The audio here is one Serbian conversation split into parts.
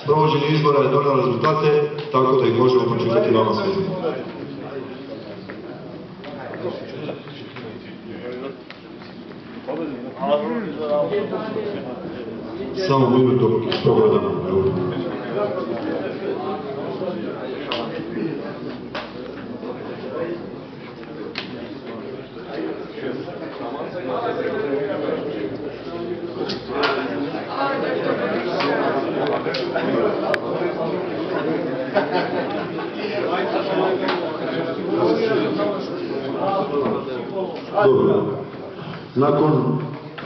sprovođenje izbora je donalo rezultate, tako da ih možemo pročitati vama svima. Samo minutu dok pogledamo. Dobro. Nakon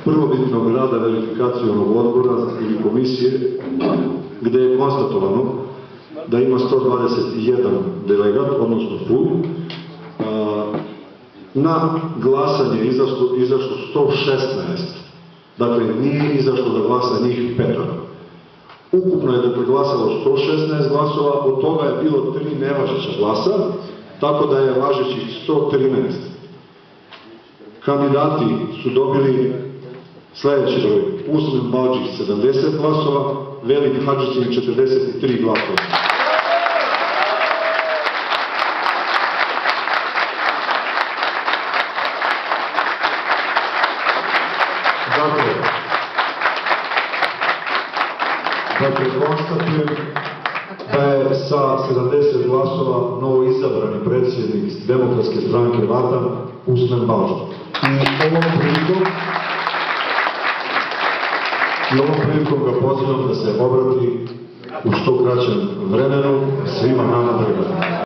prvobitnog rada verifikacionog odbora ili komisije, gde je konstatovano da ima 121 delegat, odnosno full, na glasanje izašlo 116, dakle nije izašlo da glasa njih 5. Ukupno je dakle glasalo 116 glasova, od toga je bilo 3 nevažeća glasa, tako da je važećih 113. Kandidati su dobili sledeći broj: Usman Balđić 70 glasova, Velik Hadžićević 43 glasova. Dakle, konstatujem da je sa 70 glasova novo izabrani predsjednik Demokratske stranke Vatan Usman Balđić. I ovom prilikom ga pozivam da se obrati u što kraćem vremenu svima nama.